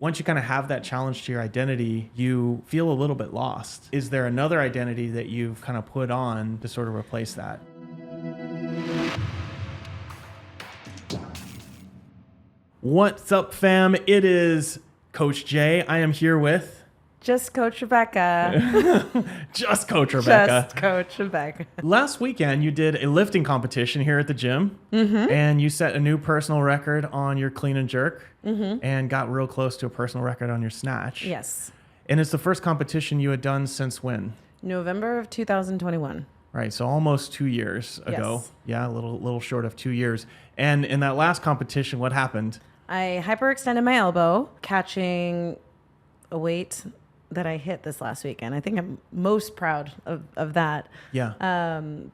Once you kind of have that challenge to your identity, you feel a little bit lost. Is there another identity that you've kind of put on to sort of replace that? What's up, fam? It is Coach Jay. I am here with Just Coach Rebecca. Just Coach Rebecca. Just Coach Rebecca. Last weekend, you did a lifting competition here at the gym, and you set a new personal record on your clean and jerk, and got real close to a personal record on your snatch. Yes. And it's the first competition you had done since when? November of 2021. Right, so almost 2 years ago. Yes. Yeah, a little short of 2 years. And in that last competition, what happened? I hyperextended my elbow, catching a weight that I hit this last weekend. I think I'm most proud of that. Yeah.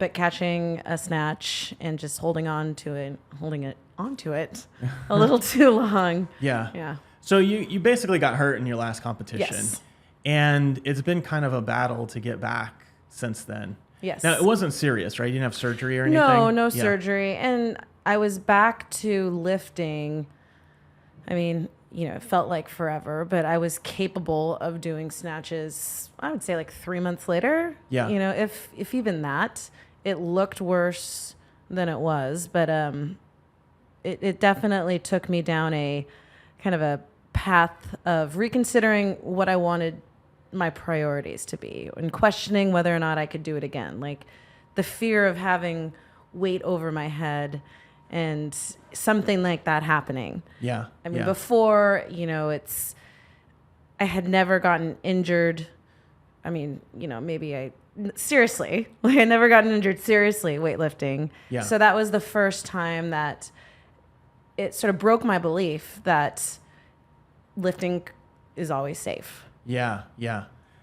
But catching a snatch and just holding it onto it a little too long. Yeah. Yeah. So you basically got hurt in your last competition. Yes. And it's been kind of a battle to get back since then. Yes. Now, it wasn't serious, right? You didn't have surgery or anything? No Yeah. surgery. And I was back to lifting. I mean, it felt like forever, but I was capable of doing snatches, I would say like 3 months later. Yeah. If even that. It looked worse than it was, but it definitely took me down a kind of a path of reconsidering what I wanted my priorities to be and questioning whether or not I could do it again. Like the fear of having weight over my head and something like that happening. Yeah. I mean, before, I had never gotten injured. I mean, seriously, like I never gotten injured seriously weightlifting. Yeah. So that was the first time that it sort of broke my belief that lifting is always safe. Yeah.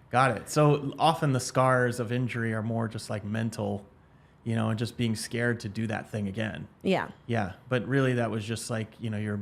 Got it. So often the scars of injury are more just like mental, and just being scared to do that thing again. Yeah. Yeah. But really that was just like, you're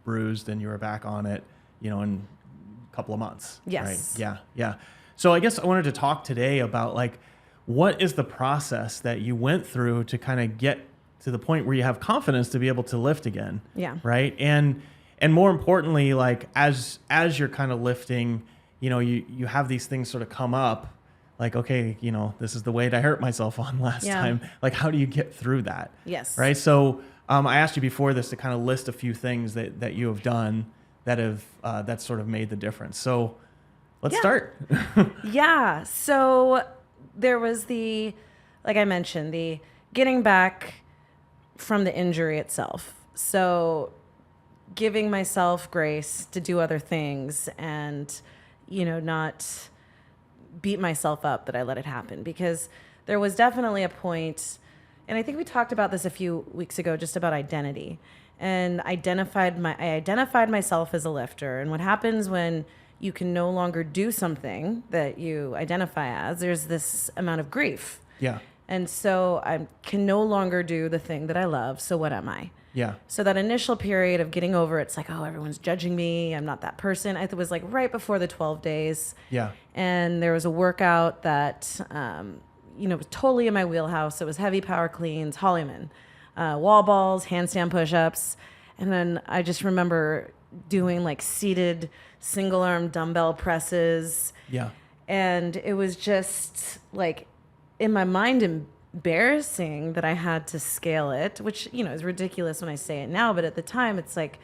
bruised and you were back on it, in a couple of months. Yes. Right? Yeah. So I guess I wanted to talk today about like, what is the process that you went through to kind of get to the point where you have confidence to be able to lift again? Yeah. Right. And more importantly, like as you're kind of lifting, you have these things sort of come up like, okay, this is the weight I hurt myself on last time. Like, how do you get through that? Yes. Right. So I asked you before this to kind of list a few things that you have done that sort of made the difference. So let's start. Yeah. So there was like I mentioned, the getting back from the injury itself. So giving myself grace to do other things and, not beat myself up that I let it happen, because there was definitely a point, and I think we talked about this a few weeks ago, just about identity, and I identified myself as a lifter. And what happens when you can no longer do something that you identify as, there's this amount of grief. Yeah. And so I can no longer do the thing that I love. So what am I? Yeah. So that initial period of getting over, it's like, oh, everyone's judging me. I'm not that person. It was like right before the 12 days. Yeah. And there was a workout that, was totally in my wheelhouse. It was heavy power cleans, Hollyman, wall balls, handstand push-ups. And then I just remember doing like seated single arm dumbbell presses. Yeah. And it was just like in my mind embarrassing that I had to scale it, which, is ridiculous when I say it now. But at the time, it's like,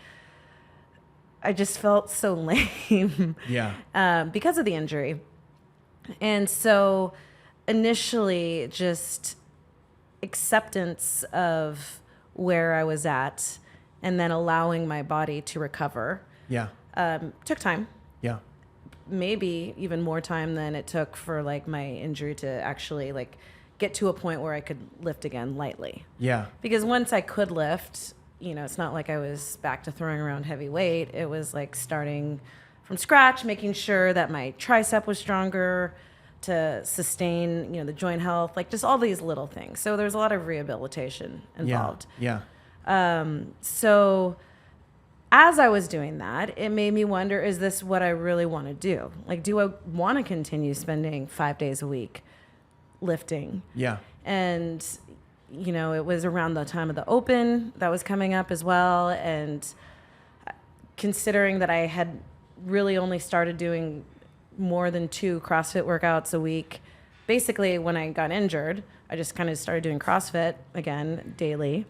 I just felt so lame. Yeah. Because of the injury. And so initially just acceptance of where I was at and then allowing my body to recover. Yeah. Took time. Yeah. Maybe even more time than it took for like my injury to actually like get to a point where I could lift again lightly. Yeah. Because once I could lift, it's not like I was back to throwing around heavy weight. It was like starting from scratch, making sure that my tricep was stronger to sustain, the joint health, like just all these little things. So there's a lot of rehabilitation involved. Yeah. So as I was doing that, it made me wonder, is this what I really want to do? Like, do I want to continue spending 5 days a week lifting? Yeah. And, it was around the time of the Open that was coming up as well. And considering that I had really only started doing more than 2 CrossFit workouts a week. Basically, when I got injured, I just kind of started doing CrossFit again daily.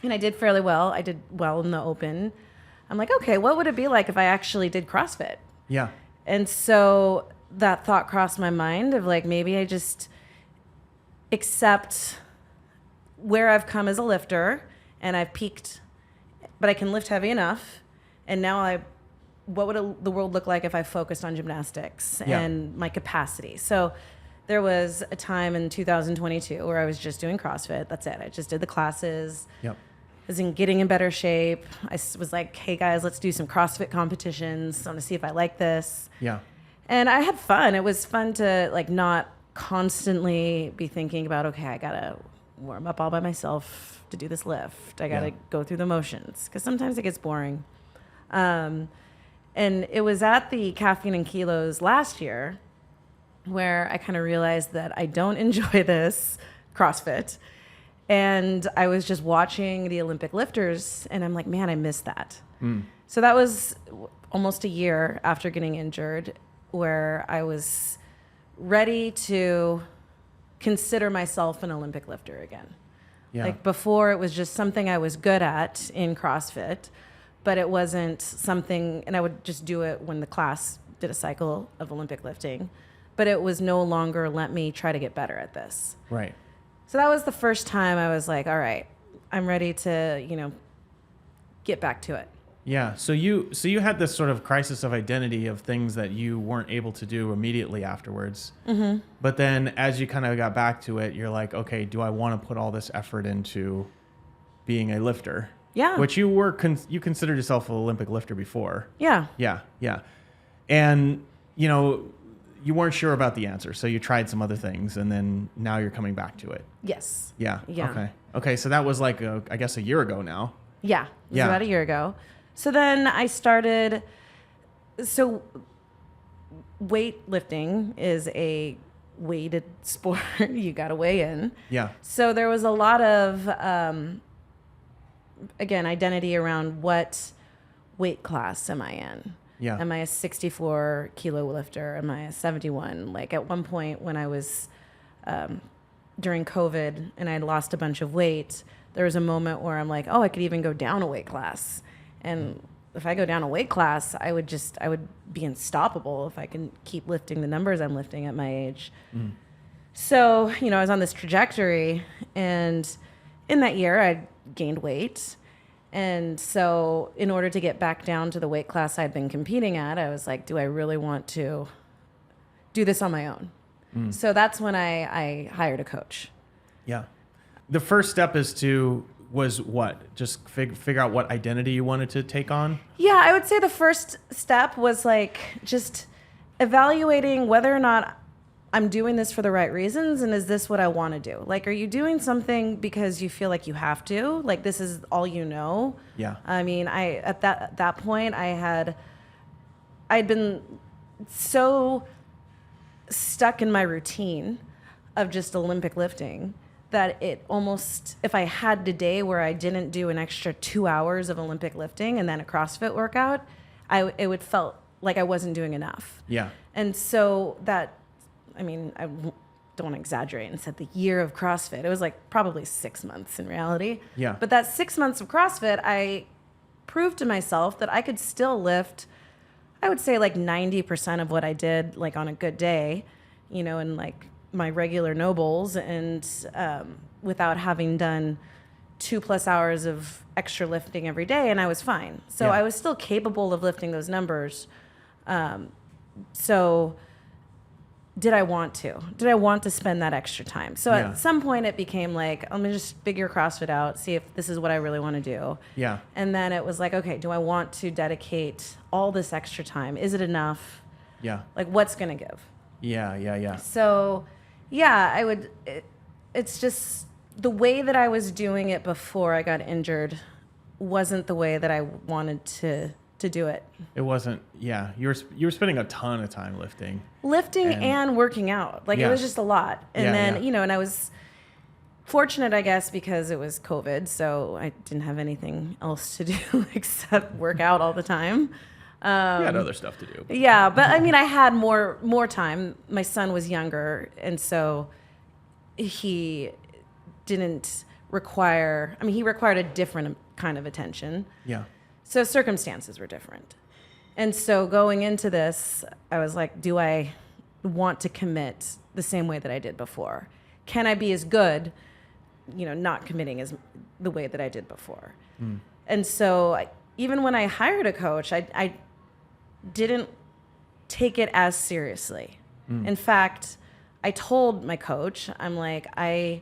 And I did fairly well. I did well in the open. I'm like, okay, what would it be like if I actually did CrossFit? Yeah. And so that thought crossed my mind of like, maybe I just accept where I've come as a lifter and I've peaked, but I can lift heavy enough. And now what would the world look like if I focused on gymnastics and my capacity? So there was a time in 2022 where I was just doing CrossFit. That's it. I just did the classes. Yep. I was getting in better shape. I was like, hey guys, let's do some CrossFit competitions. I want to see if I like this. Yeah. And I had fun. It was fun to like not constantly be thinking about, okay, I got to warm up all by myself to do this lift. I got to go through the motions because sometimes it gets boring. And it was at the Caffeine and Kilos last year where I kind of realized that I don't enjoy this CrossFit. And I was just watching the Olympic lifters and I'm like, man, I miss that. So that was almost a year after getting injured where I was ready to consider myself an Olympic lifter again. Yeah. Like before, it was just something I was good at in CrossFit, but it wasn't something, and I would just do it when the class did a cycle of Olympic lifting, but it was no longer let me try to get better at this. Right. So that was the first time I was like, all right, I'm ready to, get back to it. Yeah. So you had this sort of crisis of identity of things that you weren't able to do immediately afterwards. Mm-hmm. But then as you kind of got back to it, you're like, okay, do I want to put all this effort into being a lifter? Yeah. Which you you considered yourself an Olympic lifter before. Yeah. Yeah. Yeah. And, you weren't sure about the answer. So you tried some other things and then now you're coming back to it. Yes. Yeah. Yeah. Okay. So that was like, I guess a year ago now. Yeah. It was about a year ago. So then I started, weightlifting is a weighted sport. You got to weigh in. Yeah. So there was a lot of, again, identity around what weight class am I in? Yeah. Am I a 64 kilo lifter? Am I a 71? Like at one point when I was during COVID and I had lost a bunch of weight, there was a moment where I'm like, oh, I could even go down a weight class. And if I go down a weight class, I would be unstoppable if I can keep lifting the numbers I'm lifting at my age. Mm. So, I was on this trajectory, and in that year I gained weight. And so in order to get back down to the weight class I'd been competing at, I was like, do I really want to do this on my own? Mm. So that's when I hired a coach. Yeah. The first step was what? Just figure out what identity you wanted to take on? Yeah, I would say the first step was like just evaluating whether or not I'm doing this for the right reasons, and is this what I want to do? Like, are you doing something because you feel like you have to? Like, this is all you know? Yeah. I mean, at that point, I'd been so stuck in my routine of just Olympic lifting that it almost, if I had a day where I didn't do an extra 2 hours of Olympic lifting and then a CrossFit workout, it would felt like I wasn't doing enough. Yeah. And so I don't want to exaggerate and said the year of CrossFit. It was like probably 6 months in reality. Yeah. But that 6 months of CrossFit, I proved to myself that I could still lift, I would say like 90% of what I did like on a good day, in like my regular no bowls and without having done 2+ hours of extra lifting every day, and I was fine. So yeah. I was still capable of lifting those numbers. So did I want to? Did I want to spend that extra time? So yeah. At some point it became like, let me just figure CrossFit out, see if this is what I really want to do. Yeah. And then it was like, okay, do I want to dedicate all this extra time? Is it enough? Yeah. Like, what's going to give? Yeah. So, yeah, it's just the way that I was doing it before I got injured wasn't the way that I wanted to do it. It wasn't. Yeah. You were spending a ton of time lifting and working out. Like, it was just a lot. And then, and I was fortunate, I guess, because it was COVID. So I didn't have anything else to do except work out all the time. You had other stuff to do. Yeah, but I mean, I had more time. My son was younger, and so he didn't require. I mean, he required a different kind of attention. Yeah. So circumstances were different, and so going into this, I was like, do I want to commit the same way that I did before? Can I be as good, not committing as the way that I did before? And so even when I hired a coach, I didn't take it as seriously. In fact, I told my coach, I'm like, I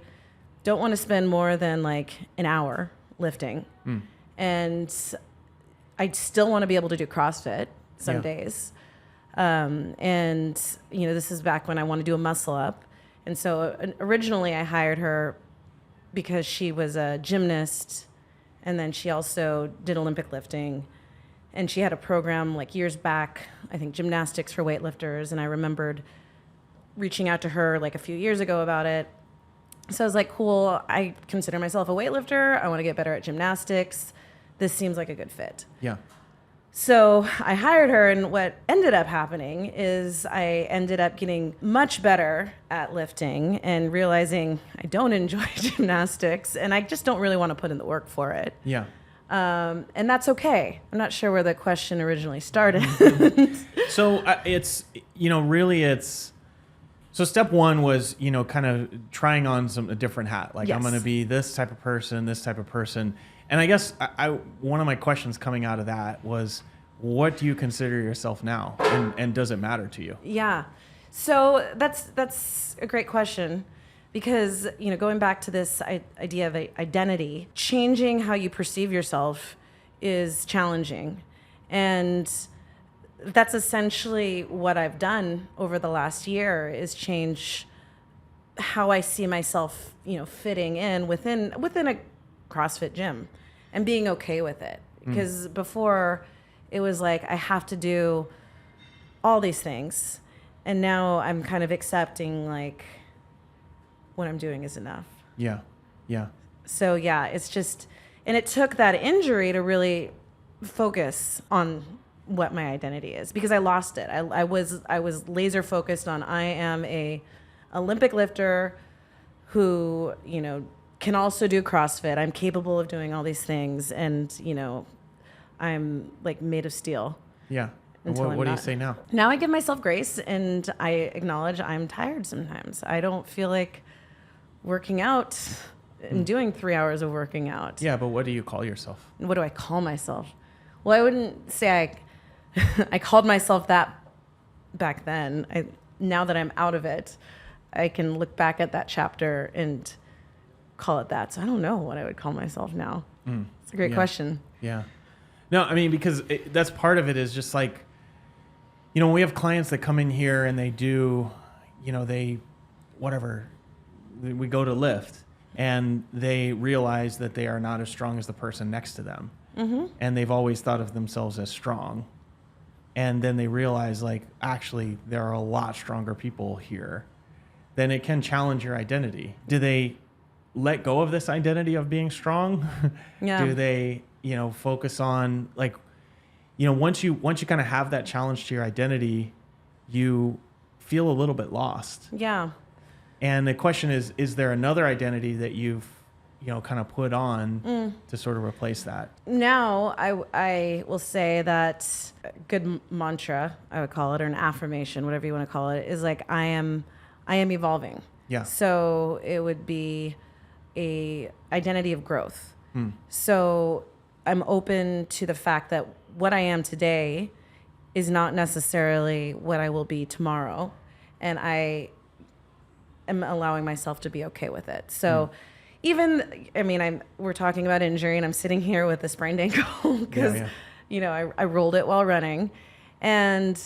don't want to spend more than like an hour lifting. And I still want to be able to do CrossFit some days. And, this is back when I want to do a muscle up. And so originally I hired her because she was a gymnast, and then she also did Olympic lifting. And she had a program like years back, I think gymnastics for weightlifters. And I remembered reaching out to her like a few years ago about it. So I was like, cool, I consider myself a weightlifter. I want to get better at gymnastics. This seems like a good fit. Yeah. So I hired her, and what ended up happening is I ended up getting much better at lifting and realizing I don't enjoy gymnastics, and I just don't really want to put in the work for it. Yeah. And that's okay. I'm not sure where the question originally started. So so step one was, kind of trying on a different hat. Like, I'm going to be this type of person. And I guess one of my questions coming out of that was, what do you consider yourself now? And does it matter to you? Yeah. So that's a great question, because, going back to this idea of identity, changing how you perceive yourself is challenging. And that's essentially what I've done over the last year, is change how I see myself, fitting in within a CrossFit gym and being okay with it. Because before it was like, I have to do all these things. And now I'm kind of accepting like what I'm doing is enough. Yeah. Yeah. So yeah, it's just, and it took that injury to really focus on what my identity is, because I lost it. I was laser focused on, I am a Olympic lifter who, can also do CrossFit. I'm capable of doing all these things, and I'm like made of steel. Yeah. What do you say now? Now I give myself grace, and I acknowledge I'm tired sometimes. I don't feel like working out and doing 3 hours of working out. Yeah, but what do you call yourself? What do I call myself? Well, I wouldn't say I called myself that back then. Now that I'm out of it, I can look back at that chapter and call it that. So I don't know what I would call myself now. It's a great question. Yeah. No, I mean, because that's part of it, is just like, we have clients that come in here and they do, we go to lift, and they realize that they are not as strong as the person next to them. And they've always thought of themselves as strong. And then they realize, like, actually, there are a lot stronger people here. Then it can challenge your identity. Do they let go of this identity of being strong? Yeah. Do they, focus on, like, once you kind of have that challenge to your identity, you feel a little bit lost. Yeah. And the question is there another identity that you've, kind of put on to sort of replace that? Now I will say that a good mantra, I would call it, or an affirmation, whatever you want to call it, is like, I am evolving. Yeah. So it would be a identity of growth. So I'm open to the fact that what I am today is not necessarily what I will be tomorrow. And I am allowing myself to be okay with it. So we're talking about injury, and I'm sitting here with a sprained ankle because, I rolled it while running. And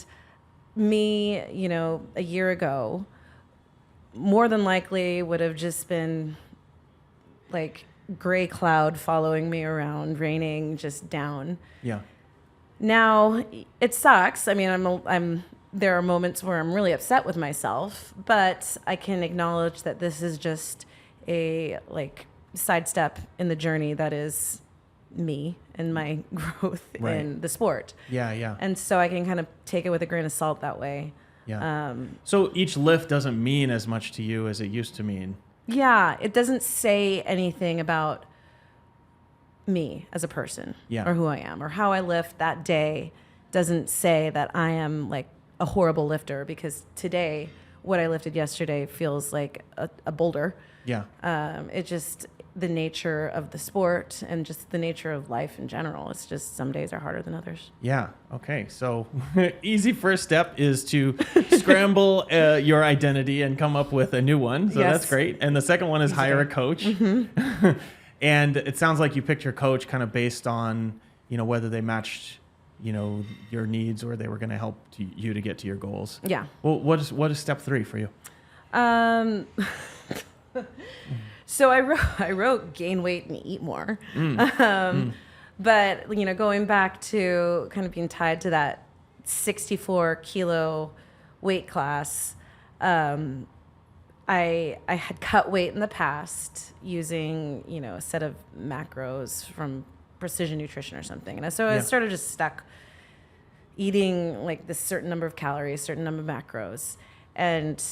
me, a year ago, more than likely would have just been like gray cloud following me around, raining just down. Yeah. Now it sucks. I mean, there are moments where I'm really upset with myself, but I can acknowledge that this is just a sidestep in the journey that is me and my growth Right. in the sport. Yeah. Yeah. And so I can kind of take it with a grain of salt that way. Yeah. So each lift doesn't mean as much to you as it used to mean. Yeah, it doesn't say anything about me as a person or who I am or how I lift that day. Doesn't say that I am like a horrible lifter, because today what I lifted yesterday feels like a boulder. Yeah. It just, the nature of the sport and just the nature of life in general. It's just some days are harder than others. Yeah. Okay. So easy first step is to scramble your identity and come up with a new one. So that's great. And the second one is hire a coach. Mm-hmm. And it sounds like you picked your coach kind of based on, whether they matched, your needs or they were going to help you to get to your goals. Yeah. Well, what is step 3 for you? So I wrote gain weight and eat more. But, going back to kind of being tied to that 64 kilo weight class, I had cut weight in the past using, a set of macros from Precision Nutrition or something. And so I sort of just stuck eating like this certain number of calories, certain number of macros. And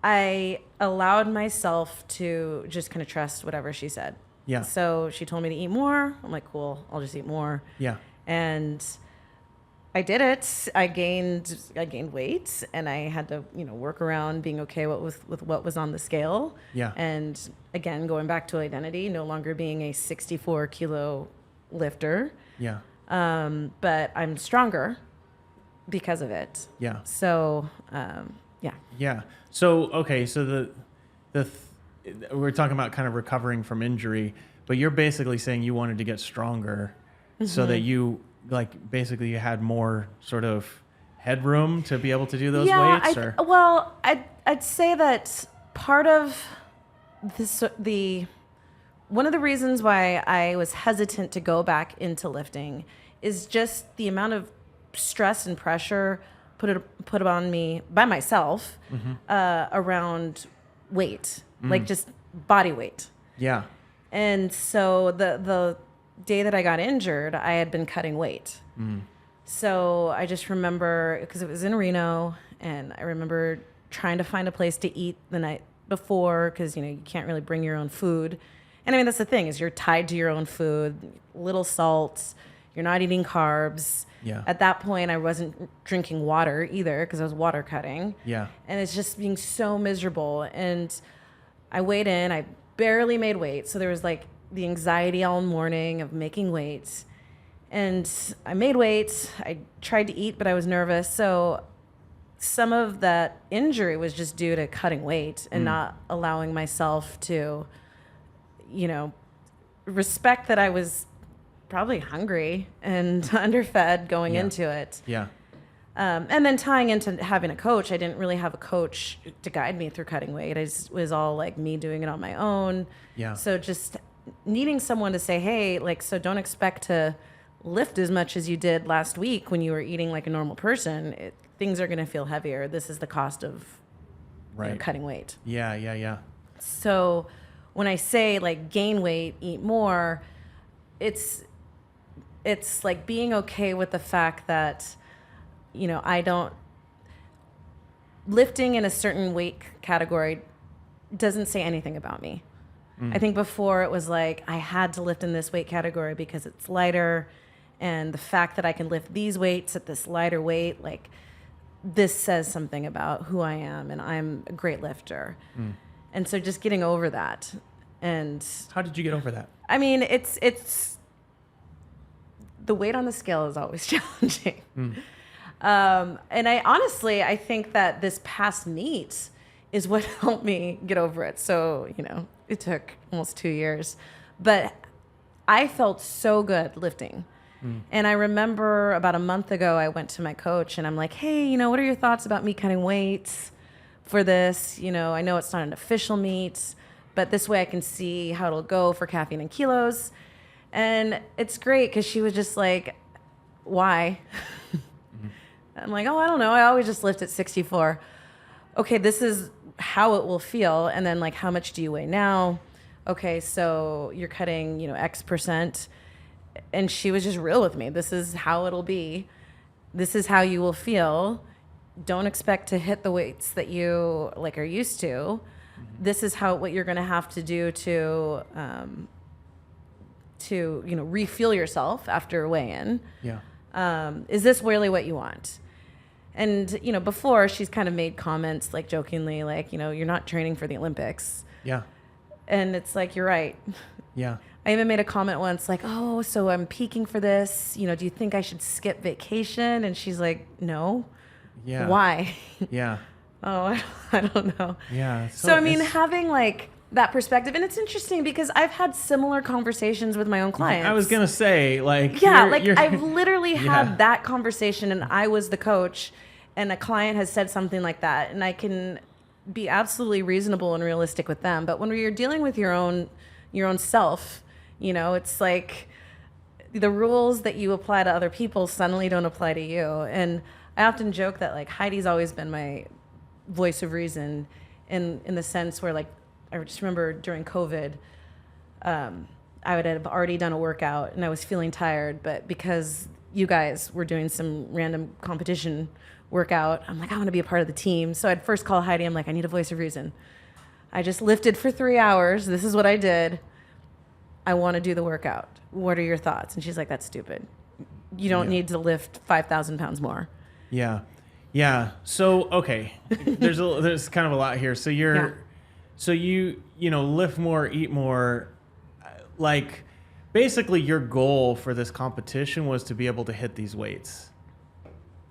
I allowed myself to just kind of trust whatever she said. Yeah. So she told me to eat more. I'm like, cool, I'll just eat more. Yeah. And I did it. I gained weight, and I had to, work around being okay with what was on the scale. Yeah. And again, going back to identity, no longer being a 64 kilo lifter. Yeah. But I'm stronger because of it. Yeah. So, yeah. Yeah. So, okay. So we're talking about kind of recovering from injury, but you're basically saying you wanted to get stronger so that you basically you had more sort of headroom to be able to do those weights? I'd say that part of this, one of the reasons why I was hesitant to go back into lifting is just the amount of stress and pressure put on me by myself around weight, like just body weight. Yeah. And so the day that I got injured, I had been cutting weight. So I just remember, because it was in Reno, and I remember trying to find a place to eat the night before, because you can't really bring your own food. And I mean, that's the thing, is you're tied to your own food, little salt, you're not eating carbs. Yeah. At that point, I wasn't drinking water either, because I was water cutting. Yeah. And it's just being so miserable. And I weighed in, I barely made weight. So there was like the anxiety all morning of making weight. And I made weight. I tried to eat, but I was nervous. So some of that injury was just due to cutting weight and not allowing myself to, respect that I was probably hungry and underfed going into it. Yeah. And then tying into having a coach, I didn't really have a coach to guide me through cutting weight. It was all like me doing it on my own. Yeah. So just needing someone to say, hey, so don't expect to lift as much as you did last week when you were eating like a normal person. Things are going to feel heavier. This is the cost of cutting weight. Yeah, yeah, yeah. So when I say like gain weight, eat more, it's like being okay with the fact that, lifting in a certain weight category doesn't say anything about me. I think before it was like I had to lift in this weight category because it's lighter, and the fact that I can lift these weights at this lighter weight, like this says something about who I am, and I'm a great lifter. And so just getting over that. And how did you get over that? I mean, it's the weight on the scale is always challenging. And I think that this past meet is what helped me get over it. So, it took almost 2 years, but I felt so good lifting. And I remember about a month ago, I went to my coach and I'm like, hey, what are your thoughts about me cutting weights for this? I know it's not an official meet, but this way I can see how it'll go for caffeine and kilos. And it's great because she was just like, why? I'm like, oh, I don't know. I always just lift at 64. Okay, this is how it will feel. And then like, how much do you weigh now? okay, so you're cutting, X percent. And she was just real with me. This is how it'll be. This is how you will feel. Don't expect to hit the weights that you are used to. This is what you're going to have to do to refuel yourself after a weigh-in. Yeah. Is this really what you want? And, before she's kind of made comments jokingly, you're not training for the Olympics. Yeah. And it's you're right. Yeah. I even made a comment once oh, so I'm peaking for this. Do you think I should skip vacation? And she's like, no. Yeah. Why? Yeah. Oh, I don't know. Yeah. So I mean, having that perspective, and it's interesting because I've had similar conversations with my own clients. I was going to say I've literally had that conversation and I was the coach and a client has said something like that and I can be absolutely reasonable and realistic with them. But when you're dealing with your own self, it's the rules that you apply to other people suddenly don't apply to you. And I often joke that Heidi's always been my voice of reason in the sense where I just remember during COVID, I would have already done a workout and I was feeling tired, but because you guys were doing some random competition workout, I'm I want to be a part of the team. So I'd first call Heidi. I'm I need a voice of reason. I just lifted for 3 hours. This is what I did. I want to do the workout. What are your thoughts? And she's like, that's stupid. You don't need to lift 5,000 pounds more. Yeah. Yeah. So, okay. There's kind of a lot here. So so you lift more, eat more, basically your goal for this competition was to be able to hit these weights.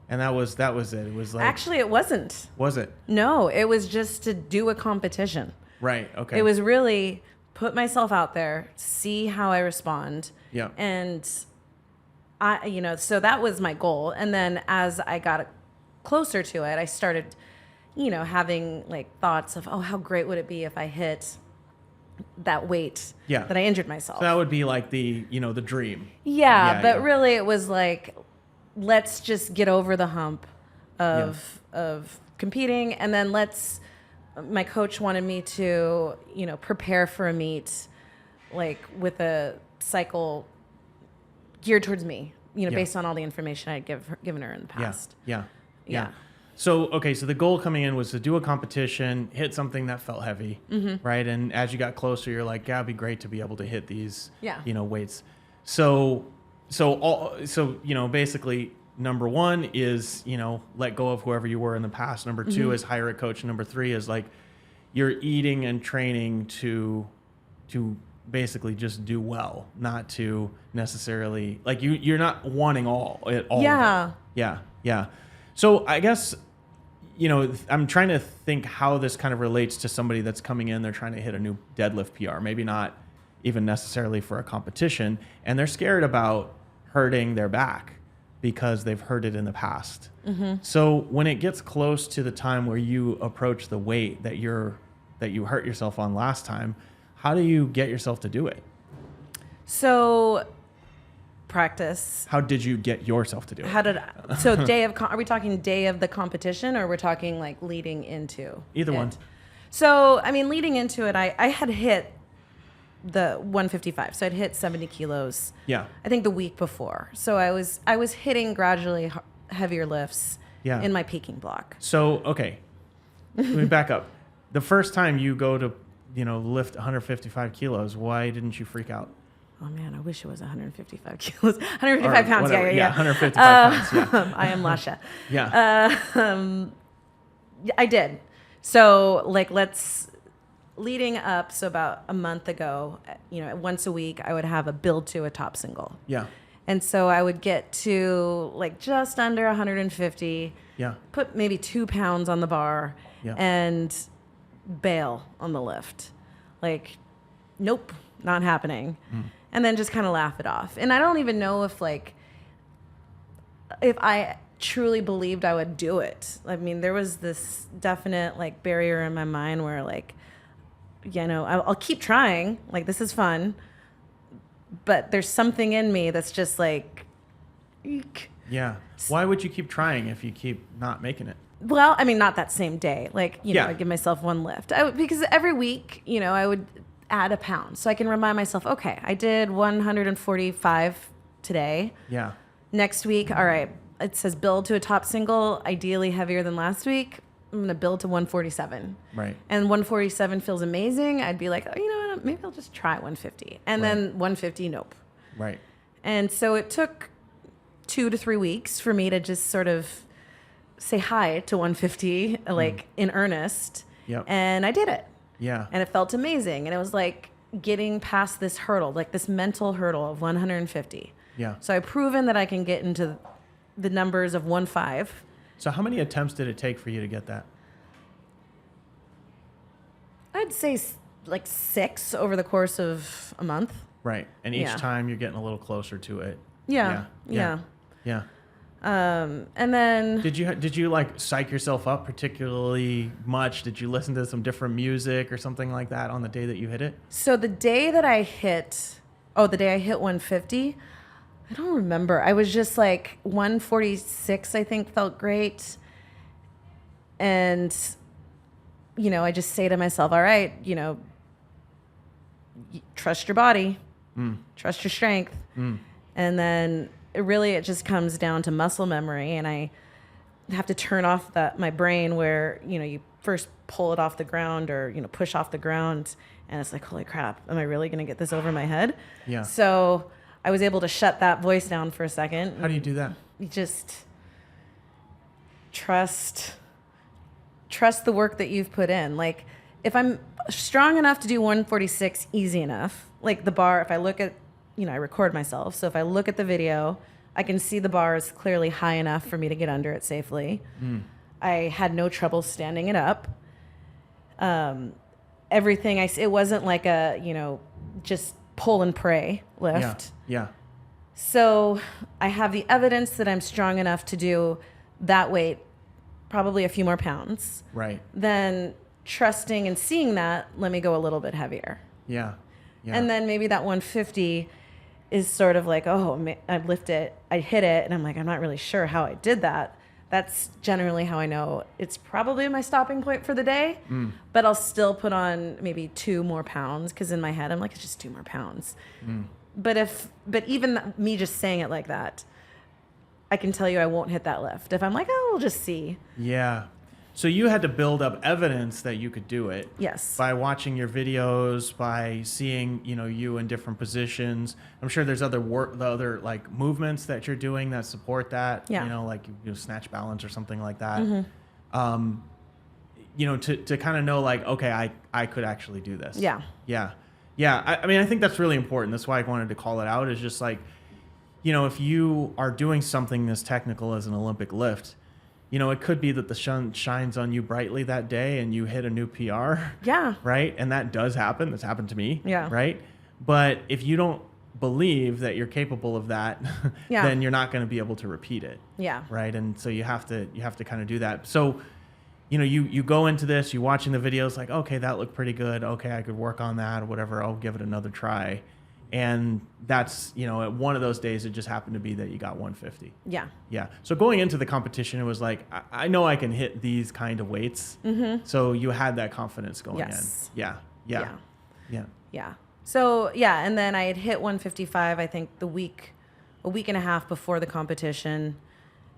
And that was it. It was actually, it wasn't. Was it? No, it was just to do a competition. Right. Okay. It was really put myself out there, see how I respond. Yeah. And so that was my goal. And then as I got closer to it, I started, having thoughts of, oh, how great would it be if I hit that weight that I injured myself. So that would be the dream. Yeah, but really it was let's just get over the hump of competing, and then my coach wanted me to, prepare for a meet with a cycle geared towards me, based on all the information I'd given her in the past. Yeah. So, okay, so the goal coming in was to do a competition, hit something that felt heavy, right? And as you got closer, you're like, yeah, it'd be great to be able to hit these, weights. So basically number one is, let go of whoever you were in the past. Number two is hire a coach. Number three is you're eating and training to basically just do well, not to necessarily you're not wanting all of it. Yeah. So I guess, I'm trying to think how this kind of relates to somebody that's coming in, they're trying to hit a new deadlift PR, maybe not even necessarily for a competition, and they're scared about hurting their back because they've hurt it in the past. So when it gets close to the time where you approach the weight that you hurt yourself on last time, how do you get yourself to do it? So practice. How did you get yourself to do it? So are we talking day of the competition, or we're talking leading into either it? One? So, I mean, leading into it, I had hit the 155. So I'd hit 70 kilos. Yeah. I think the week before. So I was hitting gradually heavier lifts in my peaking block. So, okay. Let me back up. The first time you go to, lift 155 kilos, why didn't you freak out? Oh man, I wish it was 155 kilos. 155 pounds. Whatever. Yeah. 155 pounds. Yeah. I am Lasha. Yeah. I did. So leading up, so about a month ago, once a week I would have a build to a top single. Yeah. And so I would get to just under 150. Yeah. Put maybe 2 pounds on the bar. Yeah. And bail on the lift. Nope, not happening. And then just kind of laugh it off. And I don't even know if I truly believed I would do it. I mean, there was this definite barrier in my mind where I'll keep trying. This is fun. But there's something in me that's just eek. Yeah. Why would you keep trying if you keep not making it? Well, I mean, not that same day. I'd give myself one lift. Because every week, add a pound. So I can remind myself, okay, I did 145 today. Yeah. Next week, all right, it says build to a top single, ideally heavier than last week. I'm going to build to 147. Right. And 147 feels amazing. I'd be like, oh, you know what? Maybe I'll just try 150. And then 150, nope. Right. And so it took 2 to 3 weeks for me to just sort of say hi to 150, like in earnest. Yep. And I did it. Yeah. And it felt amazing. And it was like getting past this hurdle, like this mental hurdle of 150. Yeah. So I've proven that I can get into the numbers of 1.5. So how many attempts did it take for you to get that? I'd say like 6 over the course of a month. Right. And each time you're getting a little closer to it. Yeah. And then Did you like psych yourself up particularly much? Did you listen to some different music or something like that on the day that you hit it? so the day I hit 150, I don't remember. I was just like 146, I think, felt great. And, you know, I just say to myself, all right, you know, trust your body, trust your strength. And then it just comes down to muscle memory. And I have to turn off my brain where, you know, you first pull it off the ground or, you know, push off the ground. And it's like, holy crap, am I really going to get this over my head? Yeah. So I was able to shut that voice down for a second. How do you do that? You just trust the work that you've put in. Like, if I'm strong enough to do 146 easy enough, like the bar, if I look at, you know, I record myself. So if I look at the video, I can see the bar is clearly high enough for me to get under it safely. I had no trouble standing it up. Everything it wasn't like a, you know, just pull and pray lift. Yeah. So I have the evidence that I'm strong enough to do that weight, probably a few more pounds. Right. Then trusting and seeing that, let me go a little bit heavier. Yeah. And then maybe that 150 is sort of like, oh, I lift it, I hit it, and I'm like, I'm not really sure how I did that. That's generally how I know it's probably my stopping point for the day. But I'll still put on maybe 2 more pounds because in my head I'm like, it's just 2 more pounds. But even me just saying it like that, I can tell you I won't hit that lift. If I'm like, oh, we'll just see. Yeah. So you had to build up evidence that you could do it. Yes. By watching your videos, by seeing, you know, you in different positions. I'm sure there's other like movements that you're doing that support that. Yeah. You know, like snatch balance or something like that. You know, to kind of know like, okay, I could actually do this. Yeah. Yeah. Yeah. I mean, I think that's really important. That's why I wanted to call it out. Is just like, you know, if you are doing something this technical as an Olympic lift, you know, it could be that the sun shines on you brightly that day and you hit a new PR. Yeah. Right? And that does happen. That's happened to me. Yeah. Right? But if you don't believe that you're capable of that, then you're not going to be able to repeat it. Yeah. Right? And so you have to kind of do that. So, you know, you go into this, you're watching the videos like, okay, that looked pretty good. Okay, I could work on that or whatever. I'll give it another try. And that's, you know, at one of those days, it just happened to be that you got 150. Yeah. Yeah. So going into the competition, it was like, I know I can hit these kind of weights. So you had that confidence going in. Yeah. So, and then I had hit 155, I think a week and a half before the competition.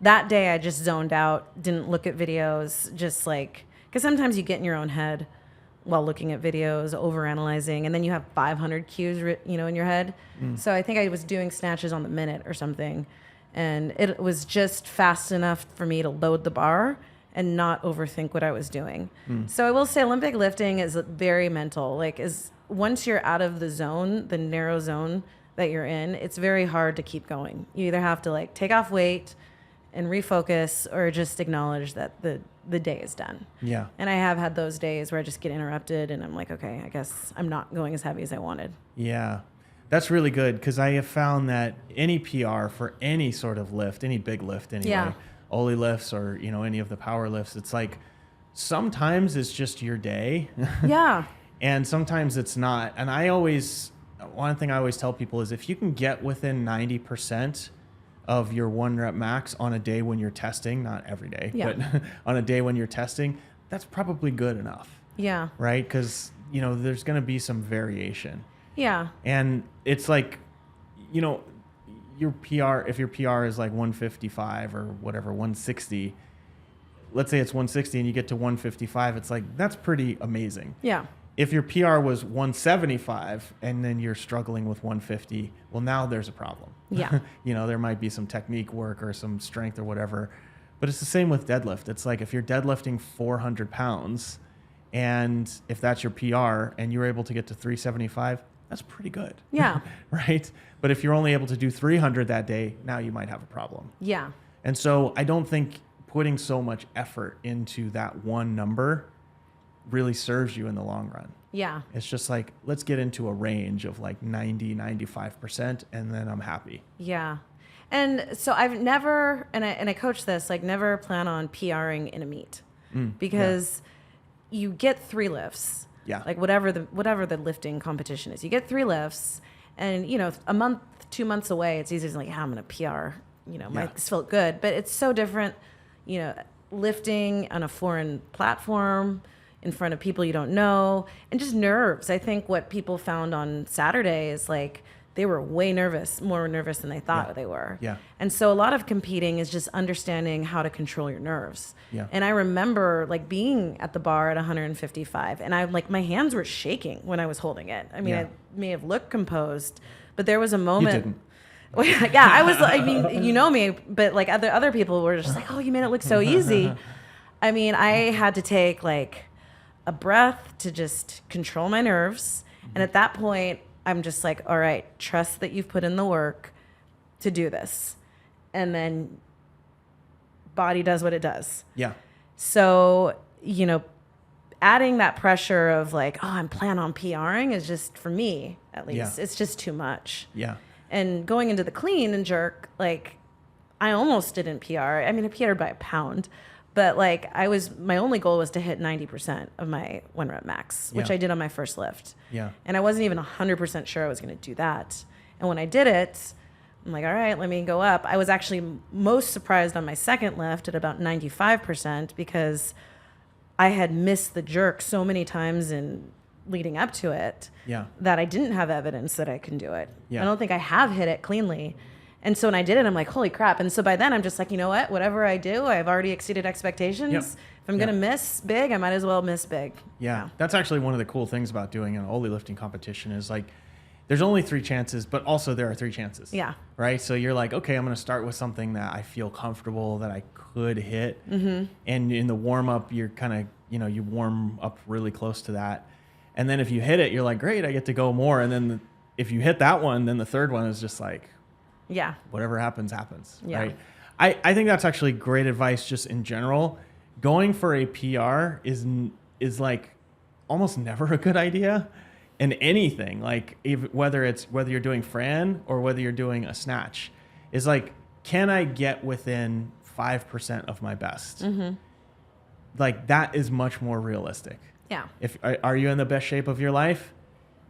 That day I just zoned out, didn't look at videos, just like, because sometimes you get in your own head while looking at videos, overanalyzing, and then you have 500 cues, you know, in your head. So I think I was doing snatches on the minute or something, and it was just fast enough for me to load the bar and not overthink what I was doing. So I will say Olympic lifting is very mental. Like, once you're out of the zone, the narrow zone that you're in, it's very hard to keep going. You either have to like take off weight and refocus or just acknowledge that the day is done. Yeah. And I have had those days where I just get interrupted and I'm like, okay, I guess I'm not going as heavy as I wanted. Yeah. That's really good because I have found that any PR for any sort of lift, any big lift anyway, Ollie lifts or, you know, any of the power lifts, it's like sometimes it's just your day. Yeah. And sometimes it's not. And one thing I always tell people is if you can get within 90% of your 1 rep max on a day when you're testing, not every day, but on a day when you're testing, that's probably good enough. Yeah. Right? Because you know, there's going to be some variation. Yeah. And it's like, you know, your PR, if your PR is like 155 or whatever, 160, let's say it's 160 and you get to 155, it's like, that's pretty amazing. Yeah. If your PR was 175 and then you're struggling with 150, well, now there's a problem. Yeah. You know, there might be some technique work or some strength or whatever. But it's the same with deadlift. It's like if you're deadlifting 400 pounds and if that's your PR and you're able to get to 375, that's pretty good. Yeah. Right? But if you're only able to do 300 that day, now you might have a problem. Yeah. And so I don't think putting so much effort into that one number really serves you in the long run. Yeah. It's just like, let's get into a range of like 90, 95%, and then I'm happy. Yeah. And so I've never, and I coach this, like never plan on PRing in a meet because you get 3 lifts. Yeah. Like whatever the lifting competition is, you get 3 lifts, and you know, a month, 2 months away, it's easy to like, I'm going to PR, you know, this felt good, but it's so different, you know, lifting on a foreign platform in front of people you don't know, and just nerves. I think what people found on Saturday is like, they were way nervous, more nervous than they thought they were. Yeah. And so a lot of competing is just understanding how to control your nerves. Yeah. And I remember like being at the bar at 155 and I like, my hands were shaking when I was holding it. I mean, I may have looked composed, but there was a moment. You didn't. Yeah, I was, I mean, you know me, but like other people were just like, oh, you made it look so easy. I mean, I had to take like a breath to just control my nerves. And at that point, I'm just like, all right, trust that you've put in the work to do this. And then body does what it does. Yeah. So, you know, adding that pressure of like, oh, I'm planning on PRing is just, for me at least, it's just too much. Yeah. And going into the clean and jerk, like I almost didn't PR. I mean, I PR'd by a pound. But like my only goal was to hit 90% of my 1 rep max, which I did on my first lift. Yeah. And I wasn't even 100% sure I was going to do that. And when I did it, I'm like, all right, let me go up. I was actually most surprised on my second lift at about 95% because I had missed the jerk so many times in leading up to it that I didn't have evidence that I can do it. I don't think I have hit it cleanly. And so when I did it, I'm like, holy crap. And so by then I'm just like, you know what? Whatever I do, I've already exceeded expectations. If I'm going to miss big, I might as well miss big. Yeah. That's actually one of the cool things about doing an Oli lifting competition is like, there's only 3 chances, but also there are 3 chances. Yeah. Right? So you're like, okay, I'm going to start with something that I feel comfortable that I could hit. Mm-hmm. And in the warm up, you're kind of, you know, you warm up really close to that. And then if you hit it, you're like, great, I get to go more. And then if you hit that one, then the third one is just like, whatever happens, happens. Yeah. Right? I think that's actually great advice just in general. Going for a PR is like almost never a good idea in anything. Like whether you're doing Fran or whether you're doing a snatch, is like, can I get within 5% of my best? Mm-hmm. Like that is much more realistic. Yeah. Are you in the best shape of your life?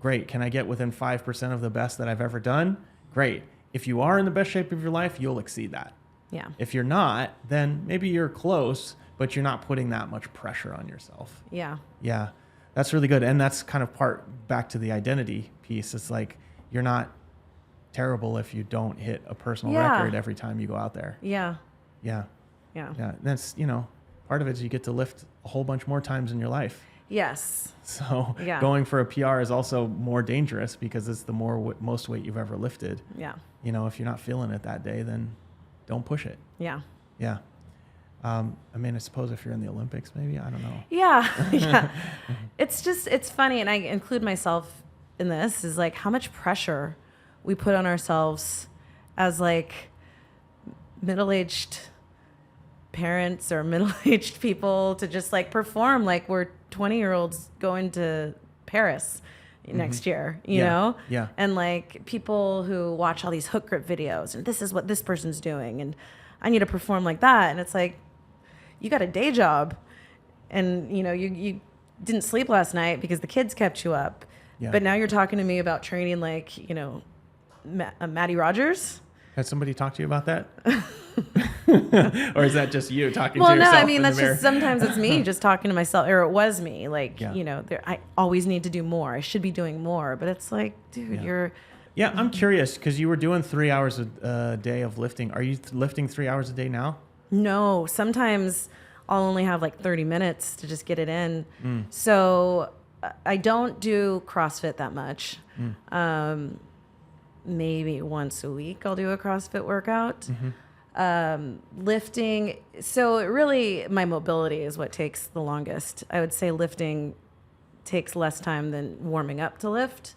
Great. Can I get within 5% of the best that I've ever done? Great. If you are in the best shape of your life, you'll exceed that. Yeah. If you're not, then maybe you're close, but you're not putting that much pressure on yourself. Yeah. Yeah. That's really good. And that's kind of part back to the identity piece. It's like, you're not terrible if you don't hit a personal record every time you go out there. Yeah. Yeah. Yeah. Yeah. That's, you know, part of it is you get to lift a whole bunch more times in your life. Yes. So going for a PR is also more dangerous because it's the most weight you've ever lifted. Yeah. You know, if you're not feeling it that day, then don't push it. Yeah. Yeah. I mean, I suppose if you're in the Olympics, maybe, I don't know. Yeah. Yeah. It's funny. And I include myself in this, is like how much pressure we put on ourselves as like middle-aged parents or middle-aged people to just like perform like we're 20-year-olds going to Paris next year, you know? Yeah. And like people who watch all these hook grip videos and this is what this person's doing and I need to perform like that. And it's like, you got a day job and you know, you didn't sleep last night because the kids kept you up. Yeah. But now you're talking to me about training like, you know, Maddie Rogers. Has somebody talked to you about that? Or is that just you talking to Well, yourself no, I mean, in the that's mirror? just sometimes it's me just talking to myself, or it was me. Like, Yeah. you know, I always need to do more. I should be doing more. But it's like, dude, Yeah. you're. Yeah, I'm curious because you were doing 3 hours a day of lifting. Are you lifting 3 hours a day now? No, sometimes I'll only have like 30 minutes to just get it in. So I don't do CrossFit that much. Maybe once a week I'll do a CrossFit workout. Lifting, so really my mobility is what takes the longest. I would say lifting takes less time than warming up to lift.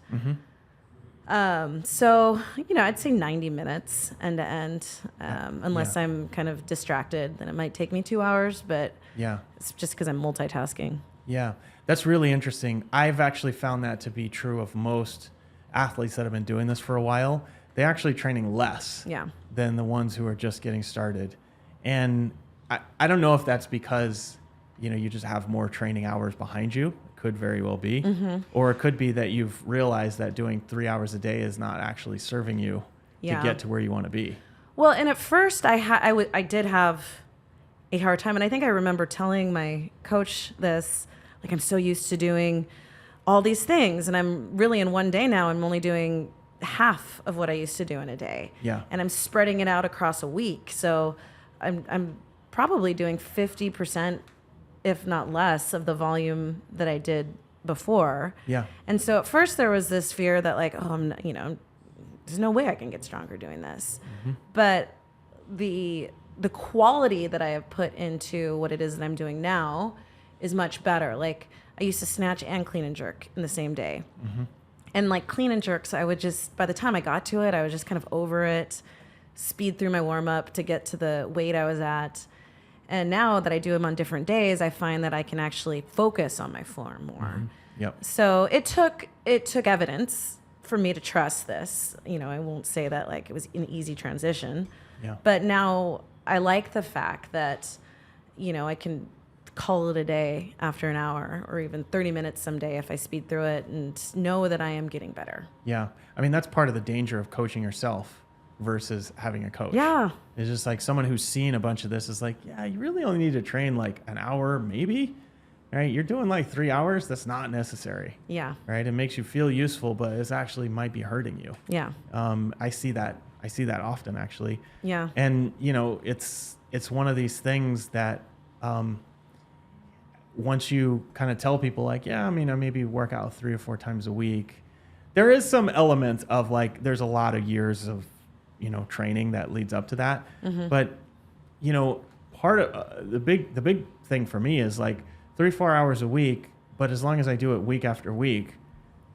So, you know, I'd say 90 minutes end to end, unless I'm kind of distracted, then it might take me 2 hours, but Yeah. it's just because I'm multitasking. Yeah, that's really interesting. I've actually found that to be true of most athletes that have been doing this for a while. They're actually training less Yeah. than the ones who are just getting started. And I don't know if that's because, you know, you just have more training hours behind you. It could very well be. Or it could be that you've realized that doing 3 hours a day is not actually serving you to get to where you want to be. Well, and at first I did have a hard time. And I think I remember telling my coach this, like, I'm so used to doing all these things. And I'm really in one day now, I'm only doing half of what I used to do in a day. Yeah. And I'm spreading it out across a week. So I'm probably doing 50%, if not less, of the volume that I did before. Yeah. And so at first there was this fear that, like, oh, I'm not, you know, there's no way I can get stronger doing this. But the quality that I have put into what it is that I'm doing now is much better. Like, I used to snatch and clean and jerk in the same day. And like clean and jerks, I would just, by the time I got to it, I was just kind of over it, speed through my warm up to get to the weight I was at. And now that I do them on different days, I find that I can actually focus on my form more. Yep. So it took evidence for me to trust this. You know, I won't say that like it was an easy transition. Yeah. But now I like the fact that, you know, I can call it a day after an hour or even 30 minutes someday if I speed through it and know that I am getting better. Yeah. I mean, that's part of the danger of coaching yourself versus having a coach. Yeah. It's just like someone who's seen a bunch of this is like, yeah, you really only need to train like an hour, maybe. Right? You're doing like 3 hours. That's not necessary. Yeah. Right? It makes you feel useful, but it actually might be hurting you. Yeah. I see that often, actually. Yeah. And you know, it's one of these things that once you kind of tell people like, yeah, I mean, I maybe work out 3 or 4 times a week, there is some element of like, there's a lot of years of, you know, training that leads up to that. But, you know, part of the big thing for me is like 3-4 hours a week. But as long as I do it week after week,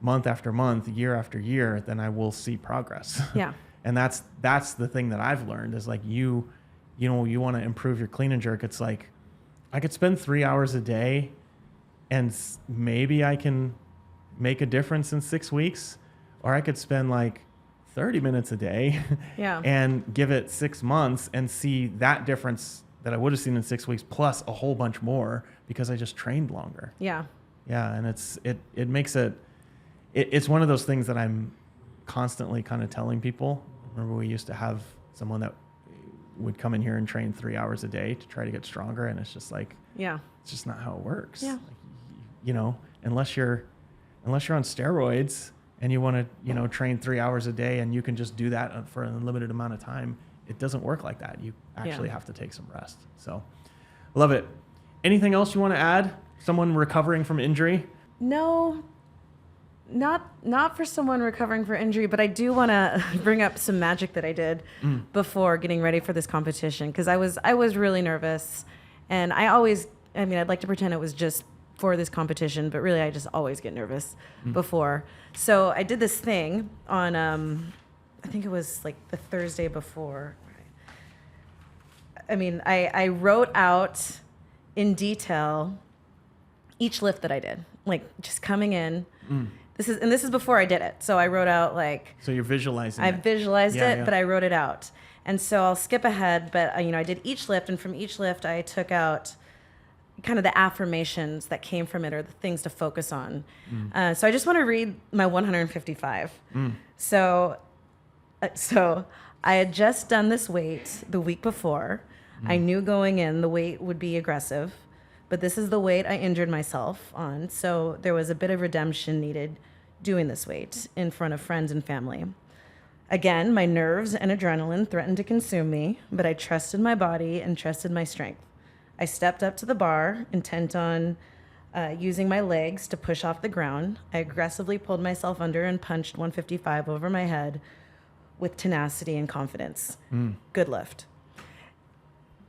month after month, year after year, then I will see progress. Yeah. And that's the thing that I've learned is like you want to improve your clean and jerk. It's like, I could spend 3 hours a day and maybe I can make a difference in 6 weeks, or I could spend like 30 minutes a day and give it 6 months and see that difference that I would have seen in 6 weeks plus a whole bunch more because I just trained longer. Yeah. Yeah. And it makes it's one of those things that I'm constantly kind of telling people. Remember, we used to have someone that would come in here and train 3 hours a day to try to get stronger. And it's just like, it's just not how it works. Yeah. Like, you know, unless you're on steroids and you want to, you know, train 3 hours a day and you can just do that for an unlimited amount of time, it doesn't work like that. You actually have to take some rest. So love it. Anything else you want to add? Someone recovering from injury? No, not for someone recovering for injury, but I do want to bring up some magic that I did before getting ready for this competition, because I was really nervous, and I'd like to pretend it was just for this competition, but really I just always get nervous before. So I did this thing on I think it was like the Thursday before. I mean, I wrote out in detail each lift that I did, like just coming in. This is before I did it. So I wrote out like. So you're visualizing. I visualized it, but I wrote it out. And so I'll skip ahead, but I did each lift, and from each lift I took out kind of the affirmations that came from it, or the things to focus on. So I just want to read my 155. So I had just done this weight the week before. I knew going in the weight would be aggressive, but this is the weight I injured myself on. So there was a bit of redemption needed doing this weight in front of friends and family. Again, my nerves and adrenaline threatened to consume me, but I trusted my body and trusted my strength. I stepped up to the bar, intent on using my legs to push off the ground. I aggressively pulled myself under and punched 155 over my head with tenacity and confidence. Good lift.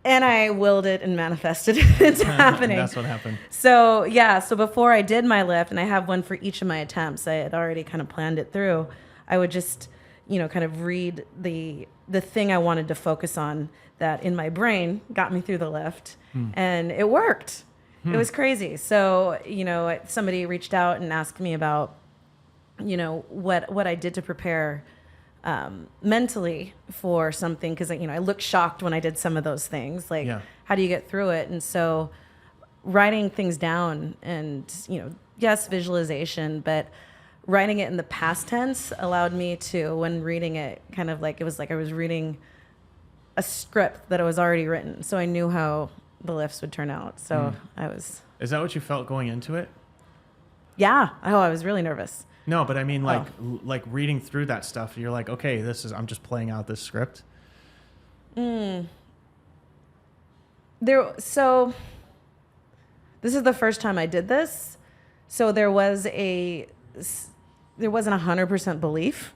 And I willed it and manifested it into happening. That's what happened. So before I did my lift, and I have one for each of my attempts, I had already kind of planned it through. I would just, kind of read the thing I wanted to focus on that in my brain got me through the lift, and it worked. It was crazy. So, somebody reached out and asked me about, what I did to prepare mentally for something, because I looked shocked when I did some of those things, like how do you get through it? And so writing things down and yes, visualization, but writing it in the past tense allowed me to, when reading it, kind of like it was like I was reading a script that was already written, so I knew how the lifts would turn out. So Is that what you felt going into it? I was really nervous. No, but I mean, like reading through that stuff, you're like, okay, I'm just playing out this script. So this is the first time I did this. So there wasn't 100% belief.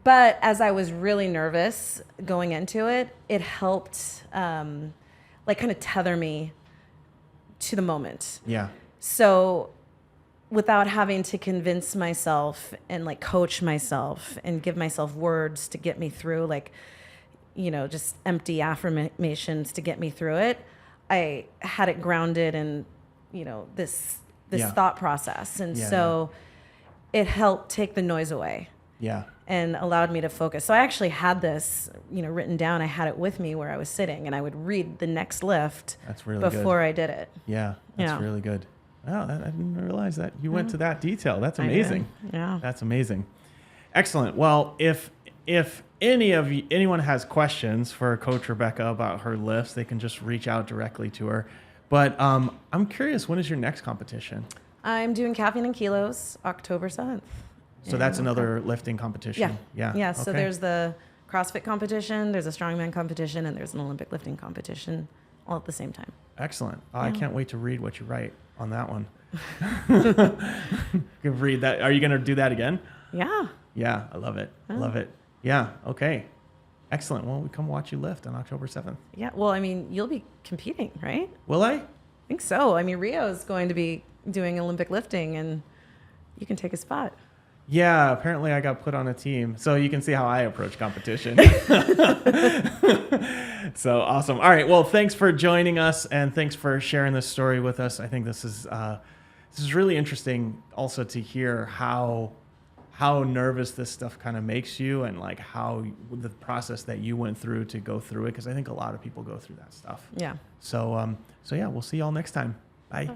But as I was really nervous going into it, it helped kind of tether me to the moment. Yeah. So without having to convince myself and coach myself and give myself words to get me through, just empty affirmations to get me through it, I had it grounded in, this thought process. And so it helped take the noise away. Yeah. And allowed me to focus. So I actually had this, written down. I had it with me where I was sitting, and I would read the next lift before I did it. Yeah, that's really good. Oh, I didn't realize that you went to that detail. That's amazing. Yeah, that's amazing. Excellent. Well, if anyone has questions for Coach Rebecca about her lifts, they can just reach out directly to her. But I'm curious, when is your next competition? I'm doing Caffeine and Kilos, October 7th. So that's another lifting competition. Yeah. So there's the CrossFit competition, there's a strongman competition, and there's an Olympic lifting competition, all at the same time. Excellent. I can't wait to read what you write on that one. Can read that. Are you going to do that again? Yeah. Yeah, I love it. Love it. Yeah. Okay. Excellent. Well, we come watch you lift on October 7th. Yeah. Well, I mean, you'll be competing, right? Will I? I think so. I mean, Rio is going to be doing Olympic lifting, and you can take a spot. Yeah, apparently I got put on a team. So you can see how I approach competition. So awesome. All right. Well, thanks for joining us, and thanks for sharing this story with us. I think this is really interesting also to hear how nervous this stuff kind of makes you, and how the process that you went through to go through it, because I think a lot of people go through that stuff. Yeah. So yeah, we'll see y'all next time. Bye.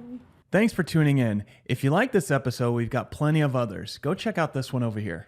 Thanks for tuning in. If you like this episode, we've got plenty of others. Go check out this one over here.